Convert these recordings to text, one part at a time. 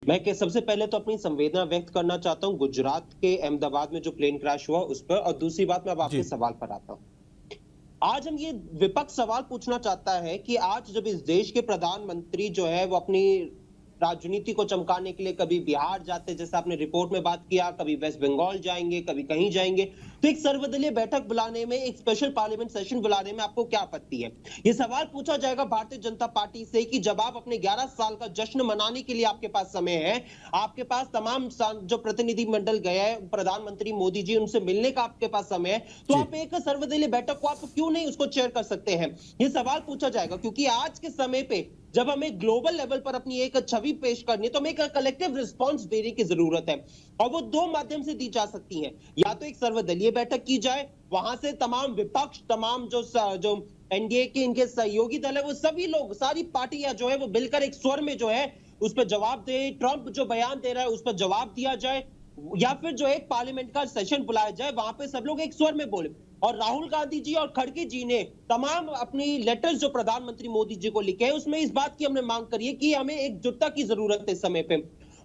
सबसे पहले तो अपनी संवेदना व्यक्त करना चाहता हूँ गुजरात के अहमदाबाद में जो प्लेन क्रैश हुआ उस पर, और दूसरी बात मैं अब आपके जी। सवाल पर आता हूँ। आज हम ये विपक्ष सवाल पूछना चाहता है कि आज जब इस देश के प्रधानमंत्री जो है वो अपनी राजनीति को चमकाने के लिए कभी बिहार जाते, जैसे आपने रिपोर्ट में बात किया, कभी वेस्ट बंगाल जाएंगे, कभी कहीं जाएंगे, तो एक सर्वदलीय बैठक बुलाने में, एक स्पेशल पार्लियामेंट सेशन बुलाने में आपको क्या आपत्ति है? ये सवाल पूछा जाएगा भारतीय जनता पार्टी से कि जब आप अपने 11 साल का जश्न मनाने के लिए आपके पास समय है, आपके पास तमाम जो प्रतिनिधि मंडल गए हैं, प्रधानमंत्री मोदी जी उनसे मिलने का आपके पास समय है, तो जी। आप एक सर्वदलीय बैठक को आप क्यों नहीं उसको चेयर कर सकते हैं? ये सवाल पूछा जाएगा, क्योंकि आज के समय पे जब हमें ग्लोबल लेवल पर अपनी एक छवि पेश करनी है तो हमें एक कलेक्टिव रिस्पांस देने की जरूरत है, और वो दो माध्यम से दी जा सकती है। या तो एक सर्वदलीय बैठक की जाए, वहां से तमाम विपक्ष, तमाम जो एनडीए के इनके सहयोगी दल है, वो सभी लोग, सारी पार्टियां जो है वो मिलकर एक स्वर में जो है उस पर जवाब दे, ट्रंप जो बयान दे रहा है उस पर जवाब दिया जाए, या फिर जो एक पार्लियामेंट का सेशन बुलाया जाए, वहां पे सब लोग एक स्वर में बोले। और राहुल गांधी जी और खड़गे जी ने तमाम अपनी लेटर्स जो प्रधानमंत्री मोदी जी को लिखे हैं उसमें इस बात की हमने मांग करी है कि हमें एकजुटता की जरूरत है इस समय पे।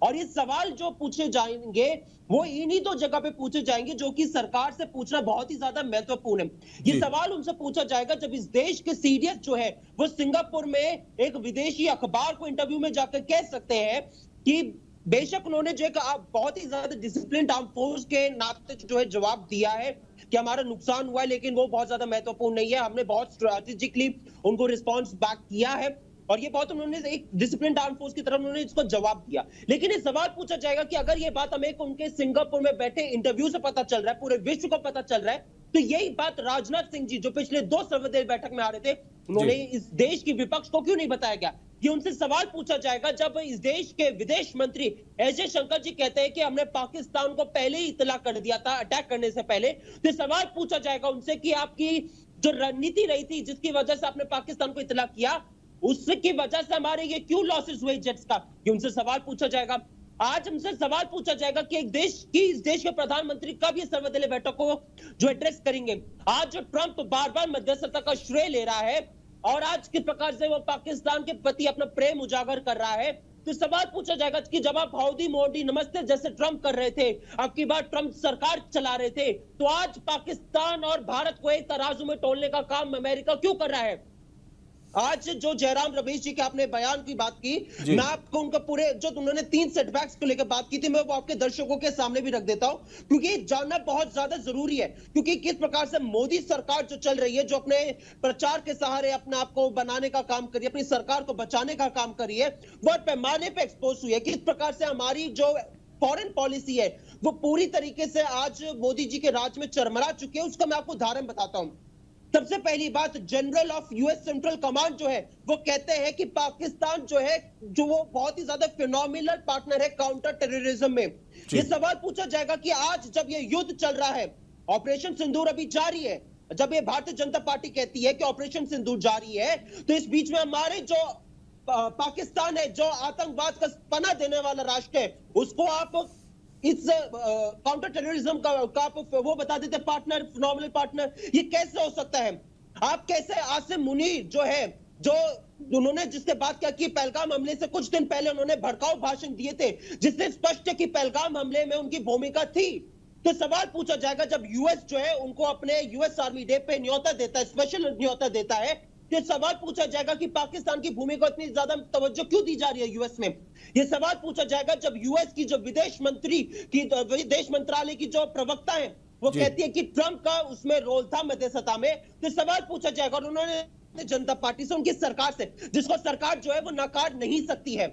और ये सवाल जो पूछे जाएंगे वो इन्हीं दो जगह पे पूछे जाएंगे जो कि सरकार से पूछना बहुत ही ज्यादा महत्वपूर्ण है। ये जी। सवाल उनसे पूछा जाएगा जब इस देश के सीडीएस जो है वो सिंगापुर में एक विदेशी अखबार को इंटरव्यू में जाकर कह सकते हैं कि बेशक उन्होंने जो एक बहुत ही ज्यादा डिसिप्लिन आर्म फोर्स के नाते जो है जवाब दिया है कि हमारा नुकसान हुआ है, लेकिन वो बहुत ज्यादा महत्वपूर्ण नहीं है, हमने बहुत स्ट्रेटेजिकली उनको रिस्पांस बैक किया है, और ये बहुत उन्होंने एक डिसिप्लिन आर्म फोर्स की तरफ उन्होंने इसको जवाब दिया। लेकिन ये सवाल पूछा जाएगा कि अगर ये बात हमें उनके सिंगापुर में बैठे इंटरव्यू से पता चल रहा है, पूरे विश्व को पता चल रहा है, तो यही बात राजनाथ सिंह जी जो पिछले 2 सर्वदलीय बैठक में आ रहे थे, जी। उन्होंने इस देश की विपक्ष को क्यों नहीं बताया गया? ये उनसे सवाल पूछा जाएगा जब इस देश के विदेश मंत्री एस जयशंकर जी कहते हैं कि हमने पाकिस्तान को पहले ही इत्तला कर दिया था अटैक करने से पहले। तो सवाल पूछा जाएगा उनसे कि आपकी जो रणनीति रही थी जिसकी वजह से आपने पाकिस्तान को इत्तला किया, उसकी वजह से हमारे ये क्यों लॉसेस हुए जेट्स का, ये उनसे सवाल पूछा जाएगा। आज हमसे सवाल पूछा जाएगा कि इस देश के प्रधानमंत्री कब ये सर्वदलीय बैठक को जो एड्रेस करेंगे। आज जो ट्रंप बार बार मध्यस्थता का श्रेय ले रहा है और आज किस प्रकार से वो पाकिस्तान के प्रति अपना प्रेम उजागर कर रहा है, तो सवाल पूछा जाएगा कि जब आप हाउडी मोदी नमस्ते जैसे ट्रंप कर रहे थे, अब की बार ट्रंप सरकार चला रहे थे, तो आज पाकिस्तान और भारत को एक तराजू में तोलने का काम अमेरिका क्यों कर रहा है? आज जो जयराम रमेश जी के आपने बयान की बात की, मैं आपको उनका पूरे जो उन्होंने 3 सेटबैक्स को लेकर बात की थी, मैं वो आपके दर्शकों के सामने भी रख देता हूं, क्योंकि जानना बहुत ज्यादा जरूरी है। क्योंकि किस प्रकार से मोदी सरकार जो चल रही है, जो अपने प्रचार के सहारे अपने आप को बनाने का काम कर रही है, अपनी सरकार को बचाने का काम कर रही है, वो पैमाने पर एक्सपोज हुई है। किस प्रकार से हमारी जो फॉरेन पॉलिसी है वो पूरी तरीके से आज मोदी जी के राज में चरमरा चुकी है। उसका मैं आपको उदाहरण बताता हूं। सबसे पहली बात, general of US central command जो है वो कहते हैं कि पाकिस्तान जो है जो वो बहुत ही ज्यादा फिनोमिनल पार्टनर है काउंटर टेररिज्म में। ये सवाल पूछा जाएगा कि आज जब ये युद्ध चल रहा है, ऑपरेशन सिंदूर अभी जारी है, जब ये भारतीय जनता पार्टी कहती है कि ऑपरेशन सिंदूर जारी है, तो इस बीच में हमारे जो पाकिस्तान है, जो आतंकवाद का पनाह देने वाला राष्ट्र है, उसको आप इस काउंटर टेररिज्म का वो बता देते पार्टनर, फिनोमिनल पार्टनर। ये कैसे हो सकता है? आप कैसे आसिम मुनीर जो है, जो उन्होंने जिससे बात क्या की, पहलगाम हमले से कुछ दिन पहले उन्होंने भड़काऊ भाषण दिए थे जिससे स्पष्ट है कि पहलगाम हमले में उनकी भूमिका थी। तो सवाल पूछा जाएगा जब यूएस जो है उनको अपने यूएस आर्मी डे पे न्योता देता है, स्पेशल न्योता देता है, तो सवाल पूछा जाएगा कि पाकिस्तान की भूमिका इतनी ज्यादा तवज्जो क्यों दी जा रही है यूएस में। यह सवाल पूछा जाएगा जब यूएस की जो विदेश मंत्रालय की जो प्रवक्ता है वो कहती है कि ट्रंप का उसमें रोल था मध्यस्थता में। तो सवाल पूछा जाएगा और उन्होंने जनता पार्टी से, उनकी सरकार से, जिसको सरकार जो है वो नकार नहीं सकती है।